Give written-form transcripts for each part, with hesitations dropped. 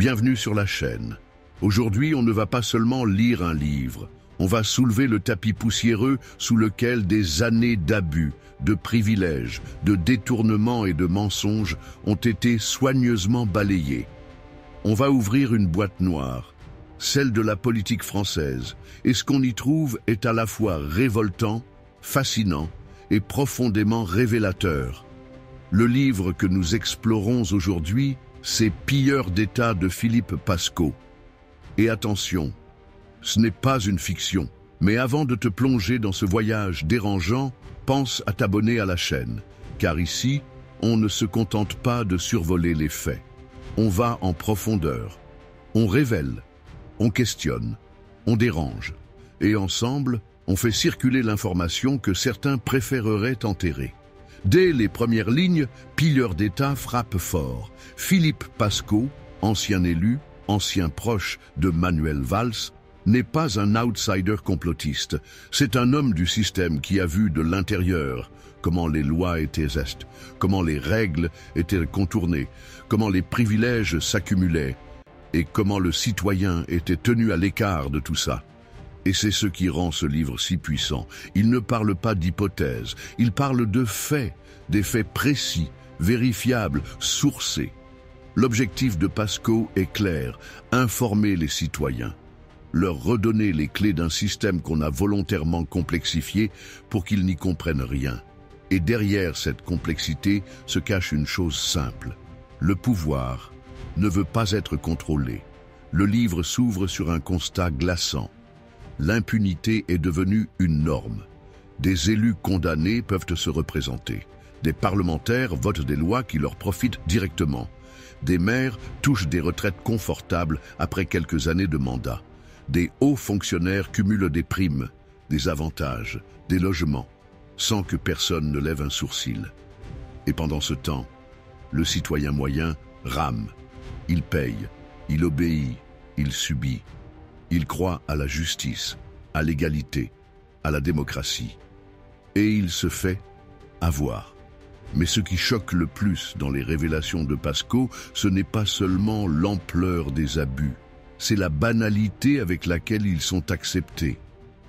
Bienvenue sur la chaîne. Aujourd'hui, on ne va pas seulement lire un livre, on va soulever le tapis poussiéreux sous lequel des années d'abus, de privilèges, de détournements et de mensonges ont été soigneusement balayés. On va ouvrir une boîte noire, celle de la politique française, et ce qu'on y trouve est à la fois révoltant, fascinant et profondément révélateur. Le livre que nous explorons aujourd'hui, c'est Pilleurs d'État de Philippe Pascaud. Et attention, ce n'est pas une fiction, mais avant de te plonger dans ce voyage dérangeant, pense à t'abonner à la chaîne, car ici, on ne se contente pas de survoler les faits. On va en profondeur, on révèle, on questionne, on dérange, et ensemble, on fait circuler l'information que certains préféreraient enterrer. Dès les premières lignes, Pilleurs d'État frappe fort. Philippe Pascaud, ancien élu, ancien proche de Manuel Valls, n'est pas un outsider complotiste. C'est un homme du système qui a vu de l'intérieur comment les lois étaient zestes, comment les règles étaient contournées, comment les privilèges s'accumulaient et comment le citoyen était tenu à l'écart de tout ça. Et c'est ce qui rend ce livre si puissant. Il ne parle pas d'hypothèses, il parle de faits, des faits précis, vérifiables, sourcés. L'objectif de Pascaud est clair, informer les citoyens, leur redonner les clés d'un système qu'on a volontairement complexifié pour qu'ils n'y comprennent rien. Et derrière cette complexité se cache une chose simple. Le pouvoir ne veut pas être contrôlé. Le livre s'ouvre sur un constat glaçant. L'impunité est devenue une norme. Des élus condamnés peuvent se représenter. Des parlementaires votent des lois qui leur profitent directement. Des maires touchent des retraites confortables après quelques années de mandat. Des hauts fonctionnaires cumulent des primes, des avantages, des logements, sans que personne ne lève un sourcil. Et pendant ce temps, le citoyen moyen rame. Il paye, il obéit, il subit. Il croit à la justice, à l'égalité, à la démocratie. Et il se fait avoir. Mais ce qui choque le plus dans les révélations de Pascaud, ce n'est pas seulement l'ampleur des abus, c'est la banalité avec laquelle ils sont acceptés.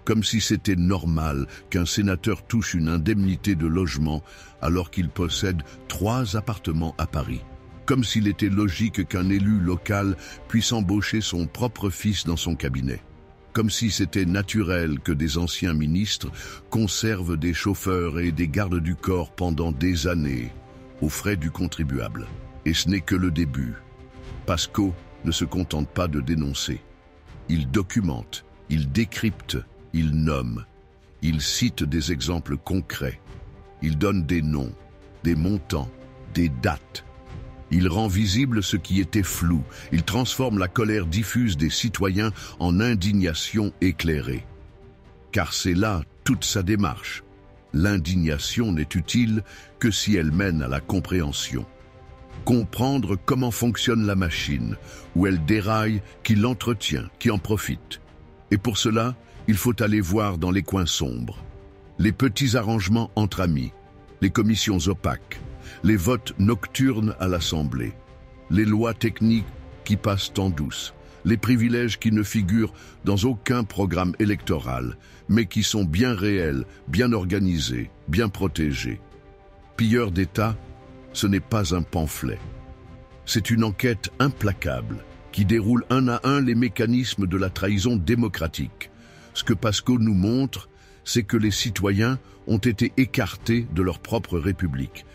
Comme si c'était normal qu'un sénateur touche une indemnité de logement alors qu'il possède 3 appartements à Paris. Comme s'il était logique qu'un élu local puisse embaucher son propre fils dans son cabinet. Comme si c'était naturel que des anciens ministres conservent des chauffeurs et des gardes du corps pendant des années, aux frais du contribuable. Et ce n'est que le début. Pascaud ne se contente pas de dénoncer. Il documente, il décrypte, il nomme. Il cite des exemples concrets. Il donne des noms, des montants, des dates. Il rend visible ce qui était flou. Il transforme la colère diffuse des citoyens en indignation éclairée. Car c'est là toute sa démarche. L'indignation n'est utile que si elle mène à la compréhension. Comprendre comment fonctionne la machine, où elle déraille, qui l'entretient, qui en profite. Et pour cela, il faut aller voir dans les coins sombres. Les petits arrangements entre amis, les commissions opaques, les votes nocturnes à l'Assemblée, les lois techniques qui passent en douce, les privilèges qui ne figurent dans aucun programme électoral, mais qui sont bien réels, bien organisés, bien protégés. Pilleurs d'État, ce n'est pas un pamphlet. C'est une enquête implacable qui déroule un à un les mécanismes de la trahison démocratique. Ce que Pascaud nous montre, c'est que les citoyens ont été écartés de leur propre république.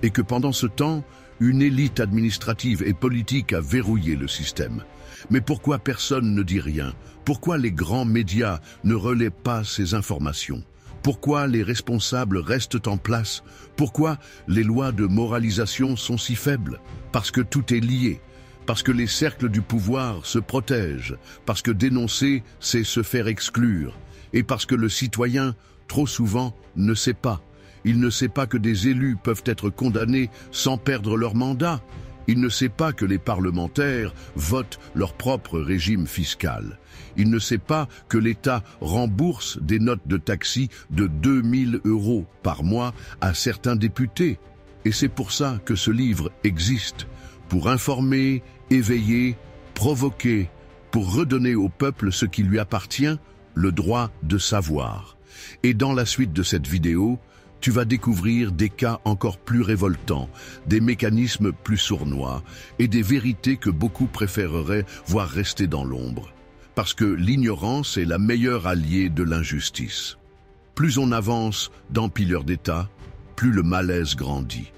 Et que pendant ce temps, une élite administrative et politique a verrouillé le système. Mais pourquoi personne ne dit rien? Pourquoi les grands médias ne relaient pas ces informations? Pourquoi les responsables restent en place? Pourquoi les lois de moralisation sont si faibles? Parce que tout est lié. Parce que les cercles du pouvoir se protègent. Parce que dénoncer, c'est se faire exclure. Et parce que le citoyen, trop souvent, ne sait pas. Il ne sait pas que des élus peuvent être condamnés sans perdre leur mandat. Il ne sait pas que les parlementaires votent leur propre régime fiscal. Il ne sait pas que l'État rembourse des notes de taxi de 2000 € par mois à certains députés. Et c'est pour ça que ce livre existe, pour informer, éveiller, provoquer, pour redonner au peuple ce qui lui appartient, le droit de savoir. Et dans la suite de cette vidéo, tu vas découvrir des cas encore plus révoltants, des mécanismes plus sournois et des vérités que beaucoup préféreraient voir rester dans l'ombre. Parce que l'ignorance est la meilleure alliée de l'injustice. Plus on avance dans Pilleur d'État, plus le malaise grandit.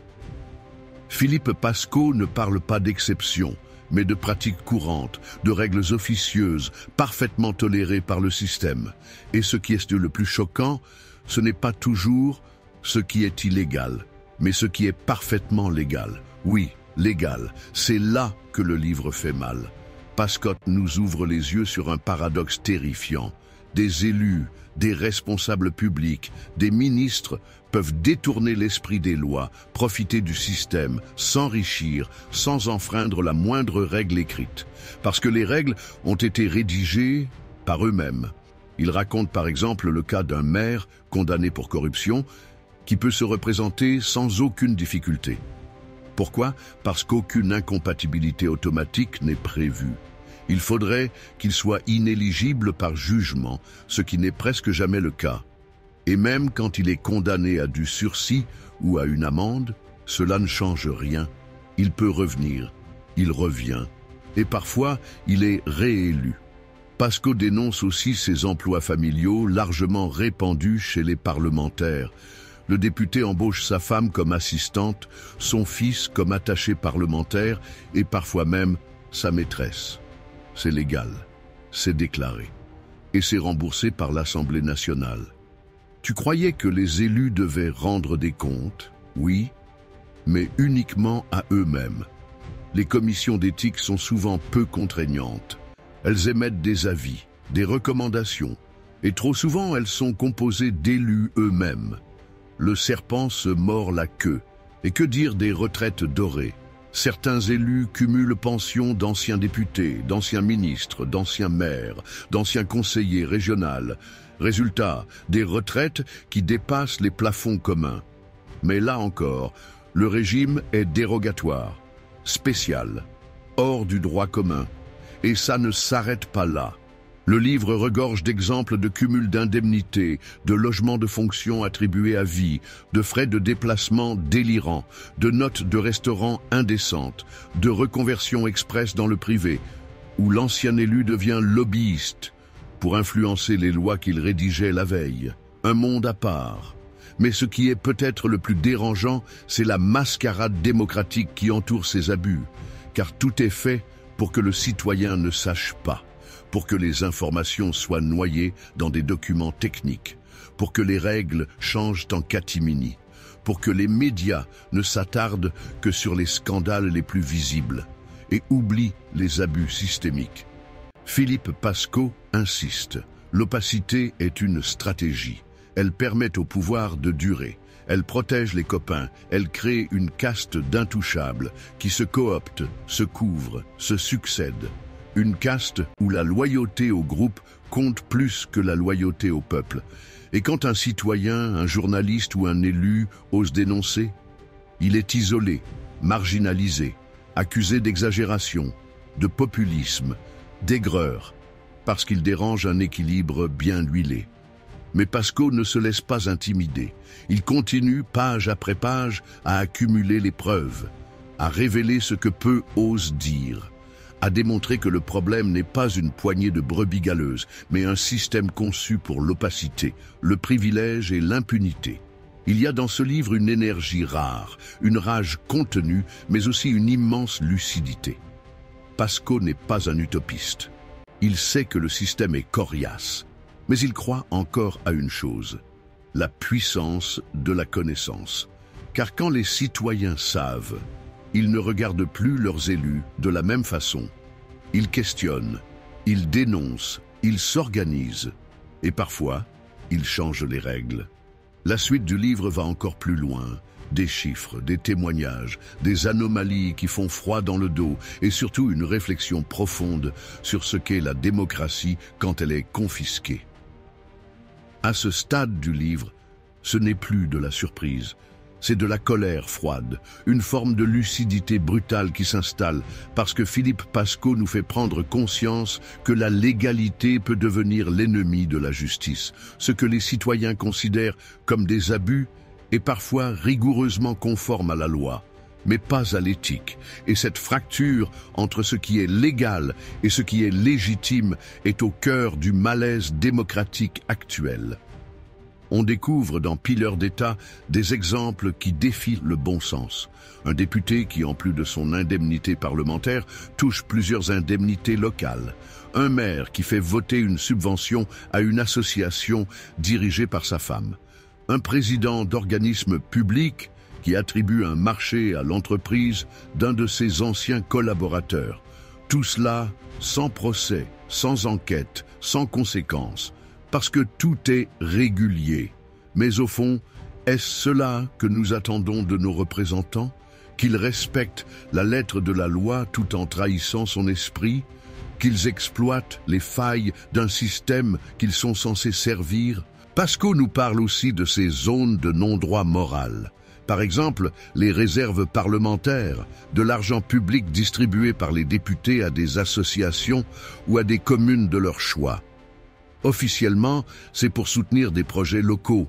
Philippe Pascaud ne parle pas d'exception, mais de pratiques courantes, de règles officieuses, parfaitement tolérées par le système. Et ce qui est le plus choquant, ce n'est pas toujours ce qui est illégal, mais ce qui est parfaitement légal. Oui, légal, c'est là que le livre fait mal. Pascaud nous ouvre les yeux sur un paradoxe terrifiant. Des élus, des responsables publics, des ministres peuvent détourner l'esprit des lois, profiter du système, s'enrichir, sans enfreindre la moindre règle écrite. Parce que les règles ont été rédigées par eux-mêmes. Il raconte par exemple le cas d'un maire condamné pour corruption qui peut se représenter sans aucune difficulté. Pourquoi? Parce qu'aucune incompatibilité automatique n'est prévue. Il faudrait qu'il soit inéligible par jugement, ce qui n'est presque jamais le cas. Et même quand il est condamné à du sursis ou à une amende, cela ne change rien. Il peut revenir, il revient, et parfois il est réélu. Pascaud dénonce aussi ces emplois familiaux largement répandus chez les parlementaires. Le député embauche sa femme comme assistante, son fils comme attaché parlementaire et parfois même sa maîtresse. C'est légal, c'est déclaré, et c'est remboursé par l'Assemblée nationale. Tu croyais que les élus devaient rendre des comptes? Oui, mais uniquement à eux-mêmes. Les commissions d'éthique sont souvent peu contraignantes. Elles émettent des avis, des recommandations, et trop souvent elles sont composées d'élus eux-mêmes. Le serpent se mord la queue, et que dire des retraites dorées? Certains élus cumulent pensions d'anciens députés, d'anciens ministres, d'anciens maires, d'anciens conseillers régionaux. Résultat, des retraites qui dépassent les plafonds communs. Mais là encore, le régime est dérogatoire, spécial, hors du droit commun. Et ça ne s'arrête pas là. Le livre regorge d'exemples de cumul d'indemnités, de logements de fonction attribués à vie, de frais de déplacement délirants, de notes de restaurants indécentes, de reconversion express dans le privé, où l'ancien élu devient lobbyiste pour influencer les lois qu'il rédigeait la veille. Un monde à part. Mais ce qui est peut-être le plus dérangeant, c'est la mascarade démocratique qui entoure ces abus, car tout est fait pour que le citoyen ne sache pas, pour que les informations soient noyées dans des documents techniques, pour que les règles changent en catimini, pour que les médias ne s'attardent que sur les scandales les plus visibles et oublient les abus systémiques. Philippe Pascaud insiste, l'opacité est une stratégie. Elle permet au pouvoir de durer. Elle protège les copains, elle crée une caste d'intouchables qui se cooptent, se couvrent, se succèdent. Une caste où la loyauté au groupe compte plus que la loyauté au peuple. Et quand un citoyen, un journaliste ou un élu ose dénoncer, il est isolé, marginalisé, accusé d'exagération, de populisme, d'aigreur, parce qu'il dérange un équilibre bien huilé. Mais Pascaud ne se laisse pas intimider. Il continue, page après page, à accumuler les preuves, à révéler ce que peu osent dire, à démontrer que le problème n'est pas une poignée de brebis galeuses, mais un système conçu pour l'opacité, le privilège et l'impunité. Il y a dans ce livre une énergie rare, une rage contenue, mais aussi une immense lucidité. Pascaud n'est pas un utopiste. Il sait que le système est coriace, mais il croit encore à une chose, la puissance de la connaissance. Car quand les citoyens savent, ils ne regardent plus leurs élus de la même façon. Ils questionnent, ils dénoncent, ils s'organisent, et parfois, ils changent les règles. La suite du livre va encore plus loin. Des chiffres, des témoignages, des anomalies qui font froid dans le dos, et surtout une réflexion profonde sur ce qu'est la démocratie quand elle est confisquée. À ce stade du livre, ce n'est plus de la surprise, C'est de la colère froide, une forme de lucidité brutale qui s'installe parce que Philippe Pascaud nous fait prendre conscience que la légalité peut devenir l'ennemi de la justice. Ce que les citoyens considèrent comme des abus est parfois rigoureusement conforme à la loi, mais pas à l'éthique. Et cette fracture entre ce qui est légal et ce qui est légitime est au cœur du malaise démocratique actuel. On découvre dans Pilleur d'État des exemples qui défient le bon sens. Un député qui, en plus de son indemnité parlementaire, touche plusieurs indemnités locales. Un maire qui fait voter une subvention à une association dirigée par sa femme. Un président d'organisme public qui attribue un marché à l'entreprise d'un de ses anciens collaborateurs. Tout cela sans procès, sans enquête, sans conséquences. Parce que tout est régulier. Mais au fond, est-ce cela que nous attendons de nos représentants? Qu'ils respectent la lettre de la loi tout en trahissant son esprit? Qu'ils exploitent les failles d'un système qu'ils sont censés servir? Pascaud nous parle aussi de ces zones de non-droit moral. Par exemple, les réserves parlementaires, de l'argent public distribué par les députés à des associations ou à des communes de leur choix. Officiellement, c'est pour soutenir des projets locaux.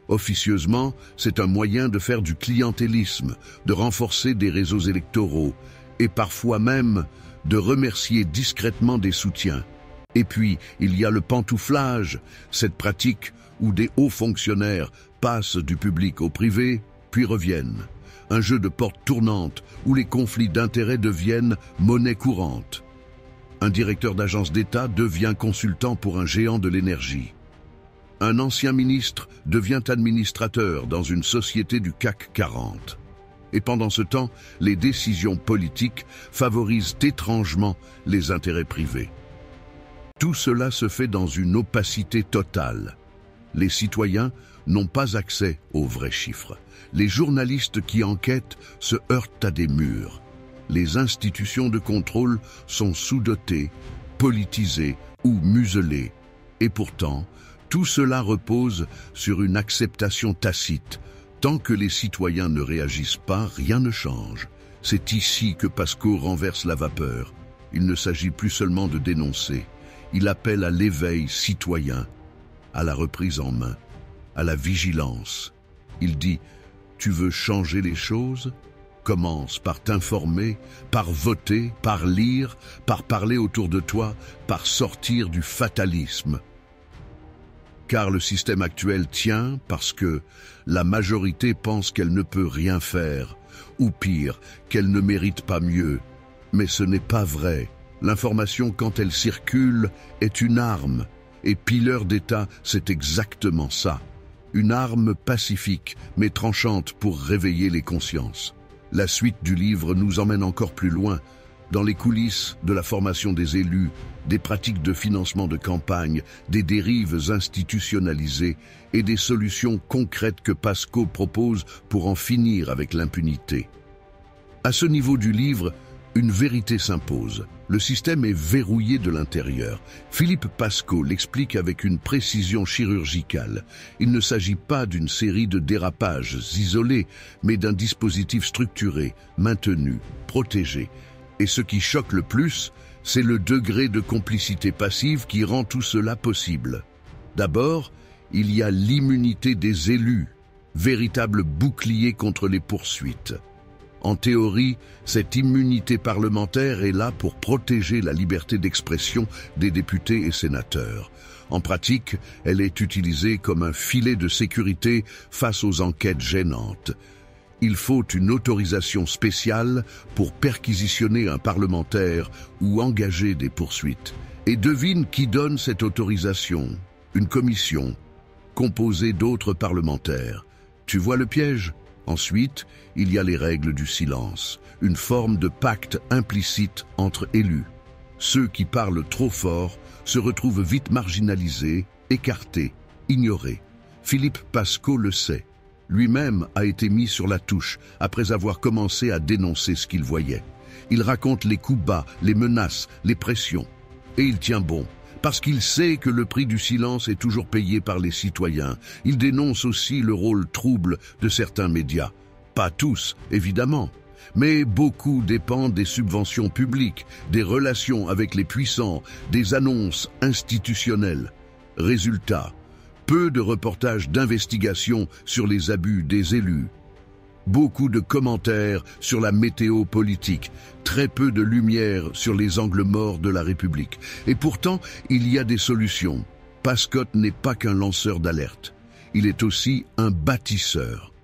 Officieusement, c'est un moyen de faire du clientélisme, de renforcer des réseaux électoraux et parfois même de remercier discrètement des soutiens. Et puis, il y a le pantouflage, cette pratique où des hauts fonctionnaires passent du public au privé, puis reviennent. Un jeu de porte tournante où les conflits d'intérêts deviennent monnaie courante. Un directeur d'agence d'État devient consultant pour un géant de l'énergie. Un ancien ministre devient administrateur dans une société du CAC 40. Et pendant ce temps, les décisions politiques favorisent étrangement les intérêts privés. Tout cela se fait dans une opacité totale. Les citoyens n'ont pas accès aux vrais chiffres. Les journalistes qui enquêtent se heurtent à des murs. Les institutions de contrôle sont sous-dotées, politisées ou muselées. Et pourtant, tout cela repose sur une acceptation tacite. Tant que les citoyens ne réagissent pas, rien ne change. C'est ici que Pascaud renverse la vapeur. Il ne s'agit plus seulement de dénoncer. Il appelle à l'éveil citoyen, à la reprise en main, à la vigilance. Il dit « Tu veux changer les choses ? Commence par t'informer, par voter, par lire, par parler autour de toi, par sortir du fatalisme. » Car le système actuel tient parce que la majorité pense qu'elle ne peut rien faire, ou pire, qu'elle ne mérite pas mieux. Mais ce n'est pas vrai. L'information, quand elle circule, est une arme. Et Pilleur d'État, c'est exactement ça. Une arme pacifique, mais tranchante pour réveiller les consciences. La suite du livre nous emmène encore plus loin, dans les coulisses de la formation des élus, des pratiques de financement de campagne, des dérives institutionnalisées et des solutions concrètes que Pascaud propose pour en finir avec l'impunité. À ce niveau du livre, une vérité s'impose. Le système est verrouillé de l'intérieur. Philippe Pascaud l'explique avec une précision chirurgicale. Il ne s'agit pas d'une série de dérapages isolés, mais d'un dispositif structuré, maintenu, protégé. Et ce qui choque le plus, c'est le degré de complicité passive qui rend tout cela possible. D'abord, il y a l'immunité des élus, véritable bouclier contre les poursuites. En théorie, cette immunité parlementaire est là pour protéger la liberté d'expression des députés et sénateurs. En pratique, elle est utilisée comme un filet de sécurité face aux enquêtes gênantes. Il faut une autorisation spéciale pour perquisitionner un parlementaire ou engager des poursuites. Et devine qui donne cette autorisation? Une commission, composée d'autres parlementaires. Tu vois le piège? Ensuite, il y a les règles du silence, une forme de pacte implicite entre élus. Ceux qui parlent trop fort se retrouvent vite marginalisés, écartés, ignorés. Philippe Pascaud le sait. Lui-même a été mis sur la touche après avoir commencé à dénoncer ce qu'il voyait. Il raconte les coups bas, les menaces, les pressions. Et il tient bon, Parce qu'il sait que le prix du silence est toujours payé par les citoyens. Il dénonce aussi le rôle trouble de certains médias. Pas tous, évidemment. Mais beaucoup dépendent des subventions publiques, des relations avec les puissants, des annonces institutionnelles. Résultat, peu de reportages d'investigation sur les abus des élus. Beaucoup de commentaires sur la météo politique, très peu de lumière sur les angles morts de la République. Et pourtant, il y a des solutions. Pascot n'est pas qu'un lanceur d'alerte. Il est aussi un bâtisseur.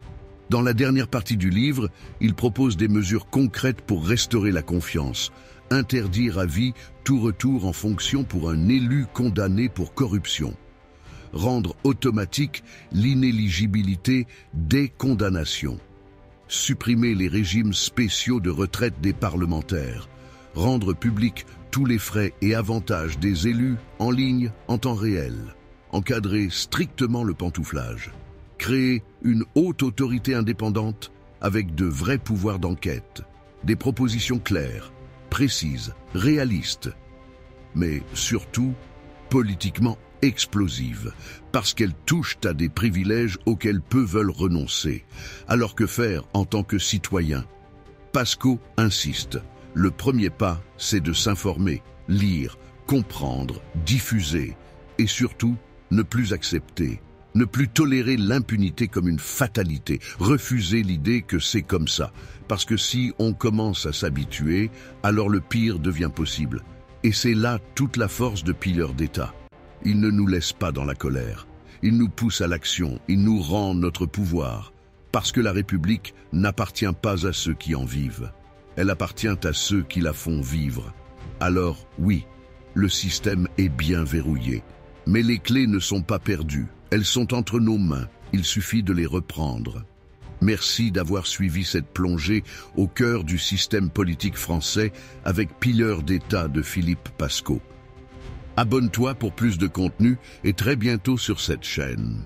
Dans la dernière partie du livre, il propose des mesures concrètes pour restaurer la confiance. Interdire à vie tout retour en fonction pour un élu condamné pour corruption. Rendre automatique l'inéligibilité des condamnations. Supprimer les régimes spéciaux de retraite des parlementaires. Rendre public tous les frais et avantages des élus en ligne en temps réel. Encadrer strictement le pantouflage. Créer une haute autorité indépendante avec de vrais pouvoirs d'enquête. Des propositions claires, précises, réalistes. Mais surtout, politiquement explosives, parce qu'elles touchent à des privilèges auxquels peu veulent renoncer. Alors que faire en tant que citoyen? Pascot insiste. Le premier pas, c'est de s'informer, lire, comprendre, diffuser et surtout, ne plus accepter. Ne plus tolérer l'impunité comme une fatalité, refuser l'idée que c'est comme ça. Parce que si on commence à s'habituer, alors le pire devient possible. Et c'est là toute la force de Pilleurs d'État. Il ne nous laisse pas dans la colère. Il nous pousse à l'action, il nous rend notre pouvoir. Parce que la République n'appartient pas à ceux qui en vivent. Elle appartient à ceux qui la font vivre. Alors, oui, le système est bien verrouillé. Mais les clés ne sont pas perdues. Elles sont entre nos mains, il suffit de les reprendre. Merci d'avoir suivi cette plongée au cœur du système politique français avec Pilleurs d'État de Philippe Pascot. Abonne-toi pour plus de contenu et très bientôt sur cette chaîne.